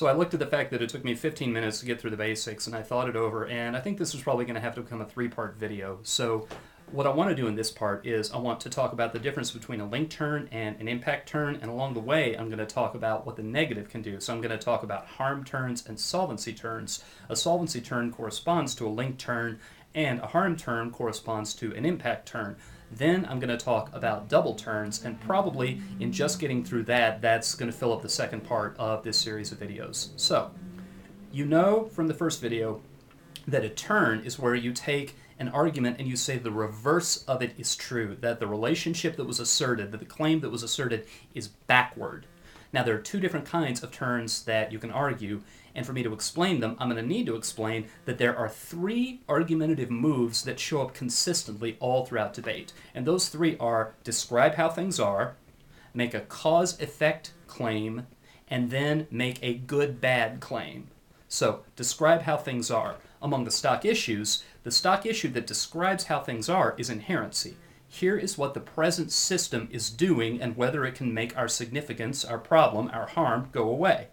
So I looked at the fact that it took me 15 minutes to get through the basics, and I thought it over, and I think this is probably going to have to become a three-part video. So what I want to do in this part is I want to talk about the difference between a link turn and an impact turn, and along the way I'm going to talk about what the negative can do. So I'm going to talk about harm turns and solvency turns. A solvency turn corresponds to a link turn, and a harm turn corresponds to an impact turn. Then I'm going to talk about double turns, and probably in just getting through that, that's going to fill up the second part of this series of videos. So, you know from the first video that a turn is where you take an argument and you say the reverse of it is true, that the relationship that was asserted, that the claim that was asserted is backward. Now, there are two different kinds of turns that you can argue, and for me to explain them, I'm going to need to explain that there are three argumentative moves that show up consistently all throughout debate. And those three are describe how things are, make a cause-effect claim, and then make a good-bad claim. So, describe how things are. Among the stock issues, the stock issue that describes how things are is inherency. Here is what the present system is doing and whether it can make our significance, our problem, our harm go away.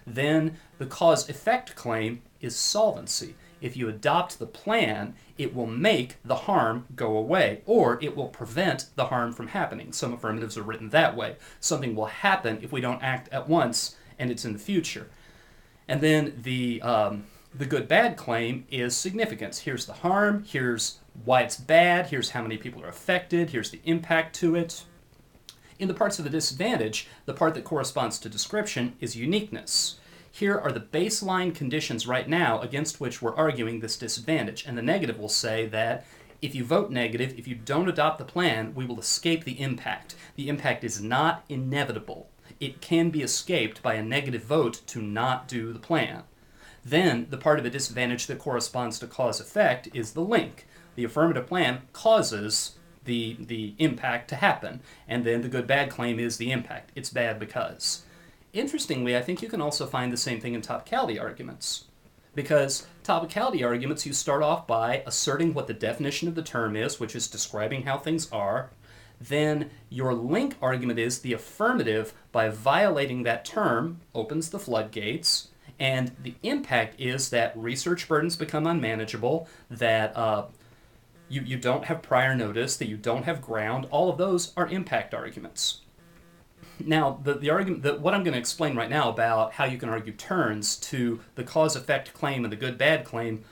Then the cause-effect claim is solvency. If you adopt the plan, it will make the harm go away, or it will prevent the harm from happening. Some affirmatives are written that way. Something will happen if we don't act at once, and it's in the future. And then the good-bad claim is significance. Here's the harm, here's why it's bad, here's how many people are affected, here's the impact to it. In the parts of the disadvantage, the part that corresponds to description is uniqueness. Here are the baseline conditions right now against which we're arguing this disadvantage, and the negative will say that if you vote negative, if you don't adopt the plan, we will escape the impact. The impact is not inevitable. It can be escaped by a negative vote to not do the plan. Then, the part of a disadvantage that corresponds to cause-effect is the link. The affirmative plan causes the impact to happen, and then the good-bad claim is the impact. It's bad because. Interestingly, I think you can also find the same thing in topicality arguments. Because topicality arguments, you start off by asserting what the definition of the term is, which is describing how things are. Then your link argument is the affirmative, by violating that term, opens the floodgates. And the impact is that research burdens become unmanageable, that you don't have prior notice, that you don't have ground. All of those are impact arguments. Now, the argument, what I'm going to explain right now about how you can argue turns to the cause-effect claim and the good-bad claim,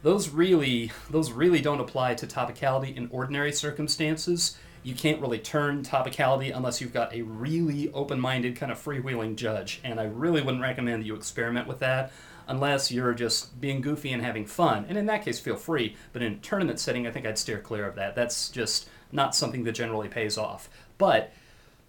those really don't apply to topicality in ordinary circumstances. You can't really turn topicality unless you've got a really open-minded kind of freewheeling judge, and I really wouldn't recommend that you experiment with that unless you're just being goofy and having fun, and in that case feel free, but in a tournament setting I think I'd steer clear of that. That's just not something that generally pays off. But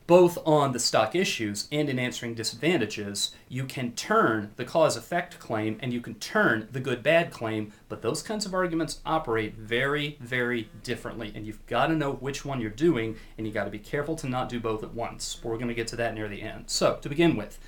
both on the stock issues and in answering disadvantages, you can turn the cause-effect claim and you can turn the good-bad claim, but those kinds of arguments operate very, very differently, and you've got to know which one you're doing, and you've got to be careful to not do both at once. But we're going to get to that near the end. So, to begin with,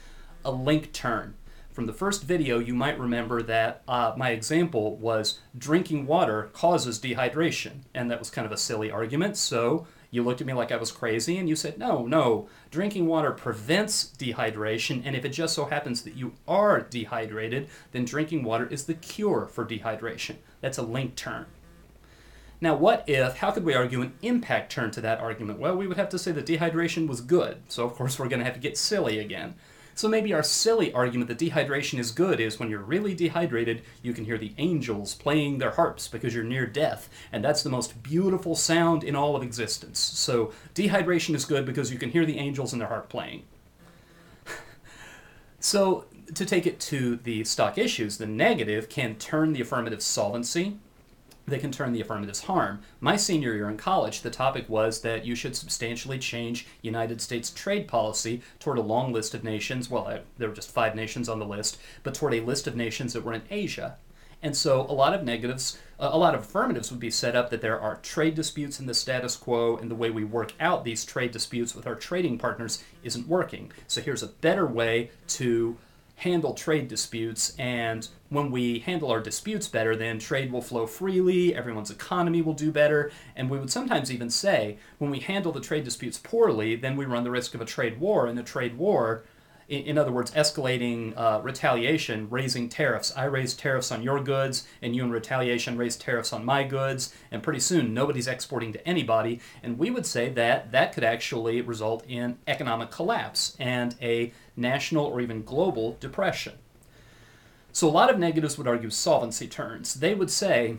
a link turn. From the first video, you might remember that my example was drinking water causes dehydration, and that was kind of a silly argument, so you looked at me like I was crazy, and you said, no, drinking water prevents dehydration, and if it just so happens that you are dehydrated, then drinking water is the cure for dehydration. That's a link turn. Now, how could we argue an impact turn to that argument? Well, we would have to say that dehydration was good, so of course we're going to have to get silly again. So maybe our silly argument that dehydration is good is when you're really dehydrated, you can hear the angels playing their harps because you're near death, and that's the most beautiful sound in all of existence. So dehydration is good because you can hear the angels and their harp playing. So to take it to the stock issues, the negative can turn the affirmative solvency. They can turn the affirmative's harm. My senior year in college, the topic was that you should substantially change United States trade policy toward a long list of nations. Well, there were just 5 nations on the list, but toward a list of nations that were in Asia. And so a lot of affirmatives would be set up that there are trade disputes in the status quo, and the way we work out these trade disputes with our trading partners isn't working. So here's a better way to handle trade disputes, and when we handle our disputes better, then trade will flow freely, everyone's economy will do better, and we would sometimes even say, when we handle the trade disputes poorly, then we run the risk of a trade war, and the trade war In other words, escalating retaliation, raising tariffs. I raise tariffs on your goods, and you in retaliation raise tariffs on my goods, and pretty soon nobody's exporting to anybody. And we would say that that could actually result in economic collapse and a national or even global depression. So a lot of negatives would argue solvency turns. They would say,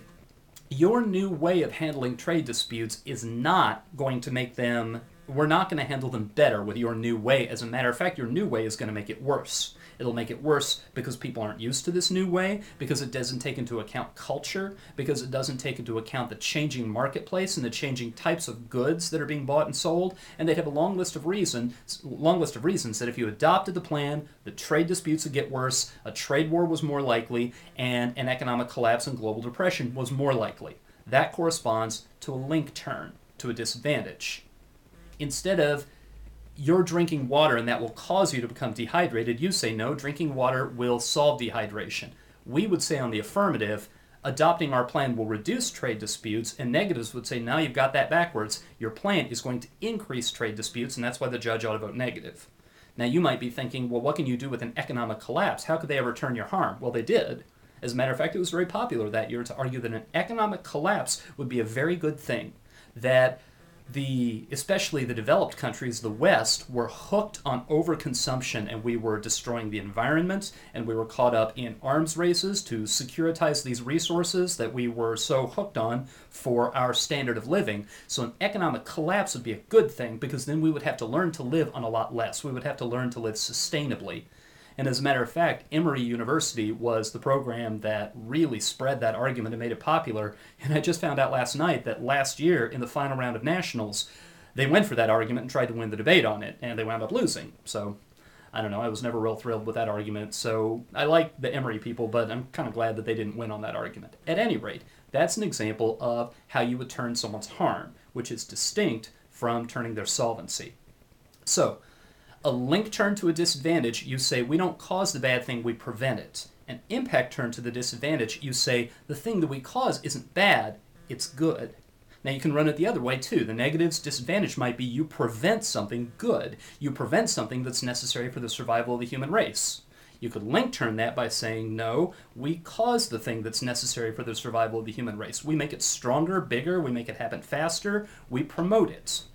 your new way of handling trade disputes is not going to make them, we're not going to handle them better with your new way. As a matter of fact, your new way is going to make it worse. It'll make it worse because people aren't used to this new way, because it doesn't take into account culture, because it doesn't take into account the changing marketplace and the changing types of goods that are being bought and sold. And they'd have a long list of reasons that if you adopted the plan, the trade disputes would get worse, a trade war was more likely, and an economic collapse and global depression was more likely. That corresponds to a link turn, to a disadvantage. Instead of you're drinking water and that will cause you to become dehydrated, you say no, drinking water will solve dehydration. We would say on the affirmative, adopting our plan will reduce trade disputes, and negatives would say, now you've got that backwards. Your plan is going to increase trade disputes, and that's why the judge ought to vote negative. Now you might be thinking, well, what can you do with an economic collapse? How could they ever turn your harm? Well, they did. As a matter of fact, it was very popular that year to argue that an economic collapse would be a very good thing, that especially the developed countries, the West, were hooked on overconsumption, and we were destroying the environment, and we were caught up in arms races to securitize these resources that we were so hooked on for our standard of living. So an economic collapse would be a good thing, because then we would have to learn to live on a lot less. We would have to learn to live sustainably. And as a matter of fact, Emory University was the program that really spread that argument and made it popular. And I just found out last night that last year in the final round of nationals, they went for that argument and tried to win the debate on it, and they wound up losing. So, I don't know, I was never real thrilled with that argument. So I like the Emory people, but I'm kind of glad that they didn't win on that argument. At any rate, that's an example of how you would turn someone's harm, which is distinct from turning their solvency. So, a link turn to a disadvantage, you say, we don't cause the bad thing, we prevent it. An impact turn to the disadvantage, you say, the thing that we cause isn't bad, it's good. Now you can run it the other way too. The negative's disadvantage might be you prevent something good. You prevent something that's necessary for the survival of the human race. You could link turn that by saying, no, we cause the thing that's necessary for the survival of the human race. We make it stronger, bigger, we make it happen faster, we promote it.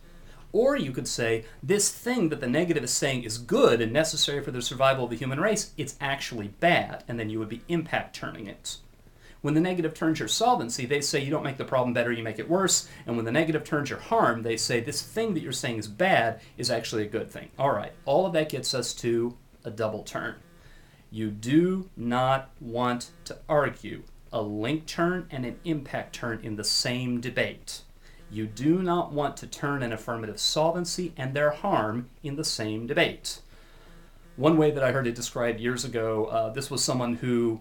Or you could say, this thing that the negative is saying is good and necessary for the survival of the human race, it's actually bad, and then you would be impact turning it. When the negative turns your solvency, they say you don't make the problem better, you make it worse. And when the negative turns your harm, they say this thing that you're saying is bad is actually a good thing. All right, all of that gets us to a double turn. You do not want to argue a link turn and an impact turn in the same debate. You do not want to turn an affirmative solvency and their harm in the same debate. One way that I heard it described years ago, this was someone who,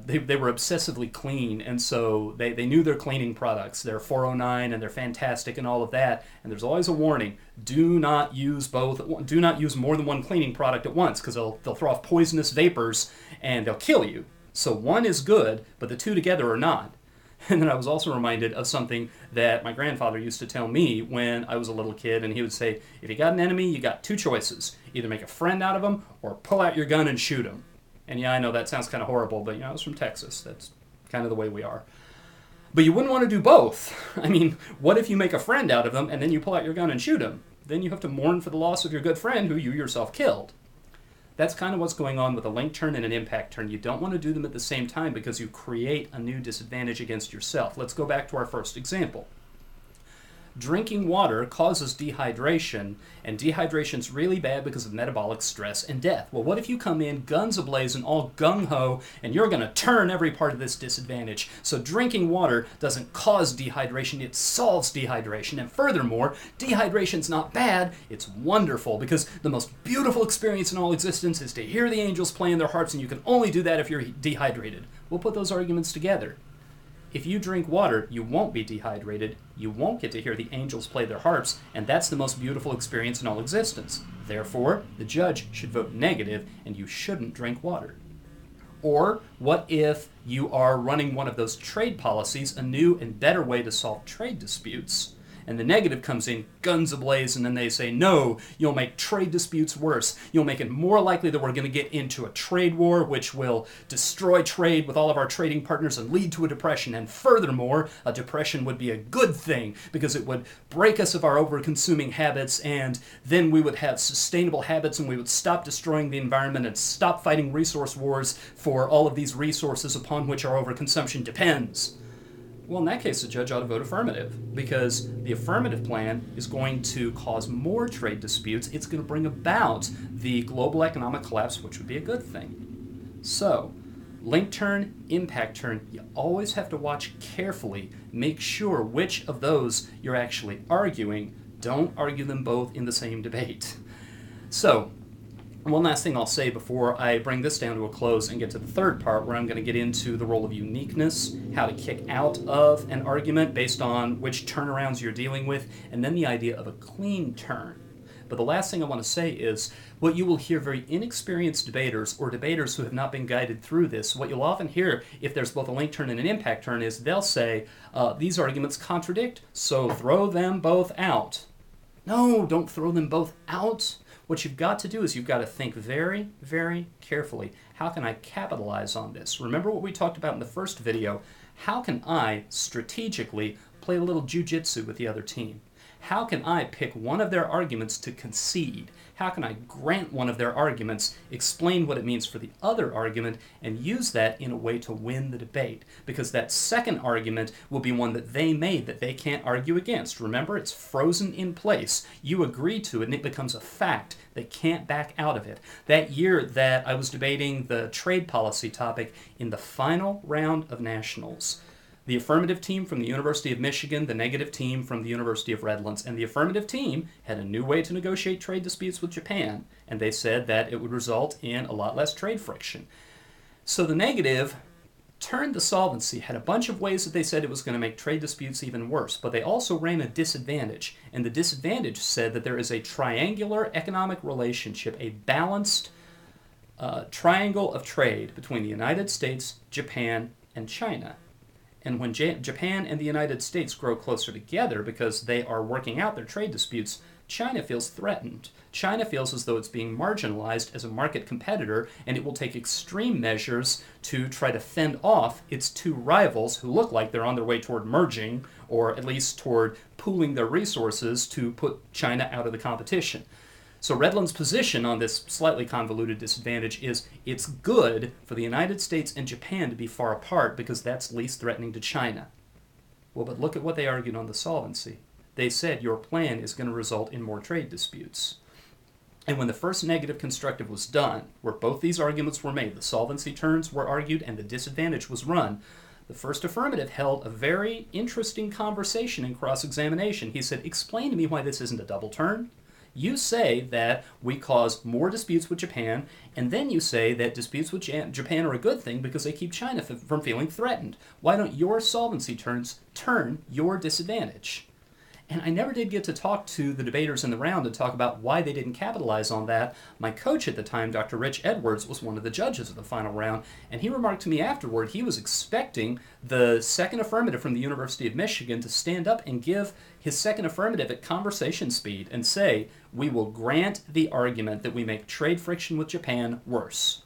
they were obsessively clean, and so they knew their cleaning products. They're 409 and they're fantastic and all of that, and there's always a warning, do not use more than one cleaning product at once, because they'll throw off poisonous vapors and they'll kill you. So one is good, but the two together are not. And then I was also reminded of something that my grandfather used to tell me when I was a little kid, and he would say, if you got an enemy, you got two choices. Either make a friend out of them, or pull out your gun and shoot him. And yeah, I know that sounds kind of horrible, but I was from Texas. That's kind of the way we are. But you wouldn't want to do both. I mean, what if you make a friend out of them, and then you pull out your gun and shoot him? Then you have to mourn for the loss of your good friend who you yourself killed. That's kind of what's going on with a link turn and an impact turn. You don't want to do them at the same time because you create a new disadvantage against yourself. Let's go back to our first example. Drinking water causes dehydration, and dehydration's really bad because of metabolic stress and death. Well, what if you come in guns ablaze and all gung-ho, and you're going to turn every part of this disadvantage? So drinking water doesn't cause dehydration, it solves dehydration. And furthermore, dehydration's not bad, it's wonderful, because the most beautiful experience in all existence is to hear the angels play in their harps, and you can only do that if you're dehydrated. We'll put those arguments together. If you drink water, you won't be dehydrated, you won't get to hear the angels play their harps, and that's the most beautiful experience in all existence. Therefore, the judge should vote negative, and you shouldn't drink water. Or, what if you are running one of those trade policies, a new and better way to solve trade disputes, And the negative comes in guns ablaze, and then they say, no, you'll make trade disputes worse. You'll make it more likely that we're going to get into a trade war, which will destroy trade with all of our trading partners and lead to a depression. And furthermore, a depression would be a good thing because it would break us of our over-consuming habits, and then we would have sustainable habits, and we would stop destroying the environment and stop fighting resource wars for all of these resources upon which our overconsumption depends. Well, in that case, the judge ought to vote affirmative, because the affirmative plan is going to cause more trade disputes. It's going to bring about the global economic collapse, which would be a good thing. So, link turn, impact turn, you always have to watch carefully. Make sure which of those you're actually arguing. Don't argue them both in the same debate. So, one last thing I'll say before I bring this down to a close and get to the third part, where I'm going to get into the role of uniqueness, how to kick out of an argument based on which turnarounds you're dealing with, and then the idea of a clean turn. But the last thing I want to say is what you will hear very inexperienced debaters or debaters who have not been guided through this, what you'll often hear if there's both a link turn and an impact turn is they'll say, these arguments contradict, so throw them both out. No, don't throw them both out. What you've got to do is you've got to think very, very carefully. How can I capitalize on this? Remember what we talked about in the first video. How can I strategically play a little jujitsu with the other team? How can I pick one of their arguments to concede? How can I grant one of their arguments, explain what it means for the other argument, and use that in a way to win the debate? Because that second argument will be one that they made that they can't argue against. Remember, it's frozen in place. You agree to it, and it becomes a fact. They can't back out of it. That year that I was debating the trade policy topic in the final round of nationals, the affirmative team from the University of Michigan, the negative team from the University of Redlands, and the affirmative team had a new way to negotiate trade disputes with Japan, and they said that it would result in a lot less trade friction. So the negative turned the solvency, had a bunch of ways that they said it was going to make trade disputes even worse, but they also ran a disadvantage, and the disadvantage said that there is a triangular economic relationship, a balanced triangle of trade between the United States, Japan, and China. And when Japan and the United States grow closer together because they are working out their trade disputes, China feels threatened. China feels as though it's being marginalized as a market competitor, and it will take extreme measures to try to fend off its two rivals who look like they're on their way toward merging, or at least toward pooling their resources to put China out of the competition. So Redland's position on this slightly convoluted disadvantage is it's good for the United States and Japan to be far apart because that's least threatening to China. Well, but look at what they argued on the solvency. They said your plan is going to result in more trade disputes. And when the first negative constructive was done, where both these arguments were made, the solvency terms were argued and the disadvantage was run, the first affirmative held a very interesting conversation in cross-examination. He said, explain to me why this isn't a double turn. You say that we cause more disputes with Japan, and then you say that disputes with Japan are a good thing because they keep China from feeling threatened. Why don't your solvency turns turn your disadvantage? And I never did get to talk to the debaters in the round and talk about why they didn't capitalize on that. My coach at the time, Dr. Rich Edwards, was one of the judges of the final round, and he remarked to me afterward he was expecting the second affirmative from the University of Michigan to stand up and give his second affirmative at conversation speed and say, we will grant the argument that we make trade friction with Japan worse.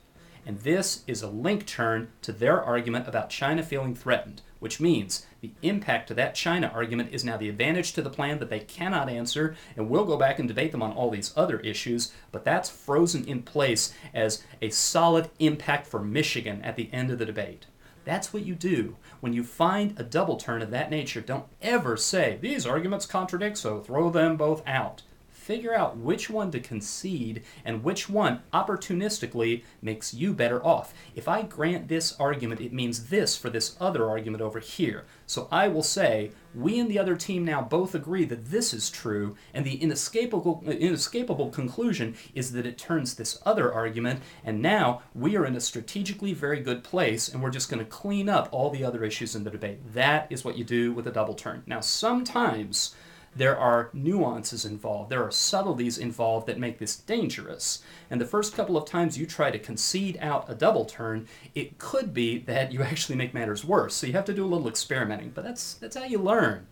And this is a link turn to their argument about China feeling threatened, which means the impact to that China argument is now the advantage to the plan that they cannot answer, and we'll go back and debate them on all these other issues, but that's frozen in place as a solid impact for Michigan at the end of the debate. That's what you do. When you find a double turn of that nature, don't ever say, these arguments contradict, so throw them both out. Figure out which one to concede and which one opportunistically makes you better off. If I grant this argument, it means this for this other argument over here. So I will say, we and the other team now both agree that this is true, and the inescapable conclusion is that it turns this other argument, and now we are in a strategically very good place, and we're just going to clean up all the other issues in the debate. That is what you do with a double turn. Now, sometimes there are nuances involved. There are subtleties involved that make this dangerous. And the first couple of times you try to concede out a double turn, it could be that you actually make matters worse. So you have to do a little experimenting, but that's how you learn.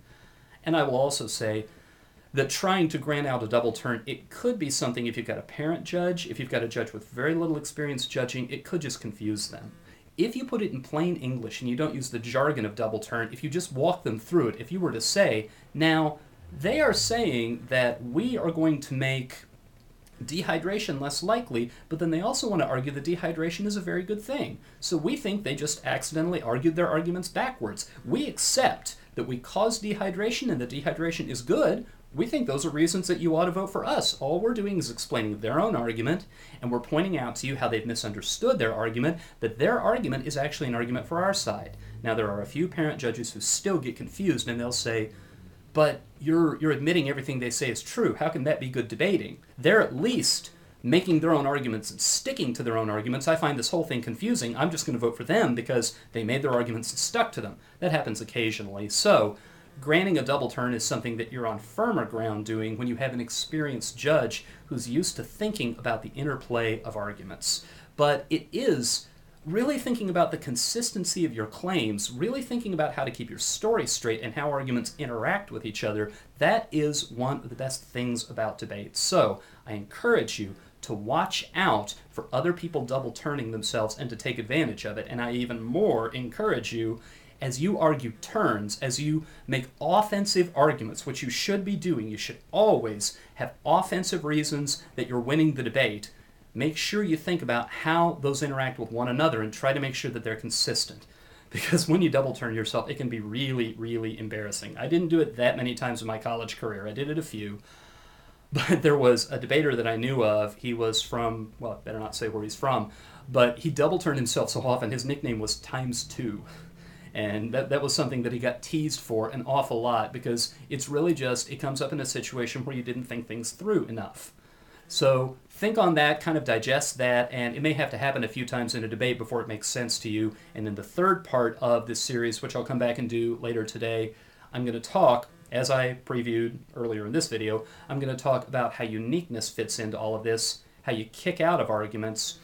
And I will also say that trying to grant out a double turn, it could be something if you've got a parent judge, if you've got a judge with very little experience judging, it could just confuse them. If you put it in plain English and you don't use the jargon of double turn, if you just walk them through it, if you were to say, now, they are saying that we are going to make dehydration less likely, but then they also want to argue that dehydration is a very good thing. So we think they just accidentally argued their arguments backwards. We accept that we cause dehydration and that dehydration is good. We think those are reasons that you ought to vote for us. All we're doing is explaining their own argument, and we're pointing out to you how they've misunderstood their argument, that their argument is actually an argument for our side. Now, there are a few parent judges who still get confused, and they'll say, but you're admitting everything they say is true. How can that be good debating? They're at least making their own arguments and sticking to their own arguments. I find this whole thing confusing. I'm just going to vote for them because they made their arguments and stuck to them. That happens occasionally. So granting a double turn is something that you're on firmer ground doing when you have an experienced judge who's used to thinking about the interplay of arguments. But it is really thinking about the consistency of your claims, really thinking about how to keep your story straight and how arguments interact with each other. That is one of the best things about debate. So I encourage you to watch out for other people double turning themselves and to take advantage of it. And I even more encourage you, as you argue turns, as you make offensive arguments, which you should be doing, you should always have offensive reasons that you're winning the debate. Make sure you think about how those interact with one another and try to make sure that they're consistent. Because when you double turn yourself, it can be really, really embarrassing. I didn't do it that many times in my college career. I did it a few. But there was a debater that I knew of. He was from, well, I better not say where he's from, but he double turned himself so often. His nickname was ×2. And that was something that he got teased for an awful lot because it's really just, it comes up in a situation where you didn't think things through enough. So think on that, kind of digest that, and it may have to happen a few times in a debate before it makes sense to you. And in the third part of this series, which I'll come back and do later today, I'm going to talk, as I previewed earlier in this video, I'm going to talk about how uniqueness fits into all of this, how you kick out of arguments,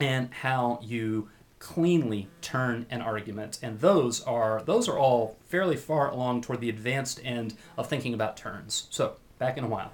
and how you cleanly turn an argument. And those are all fairly far along toward the advanced end of thinking about turns. So, back in a while.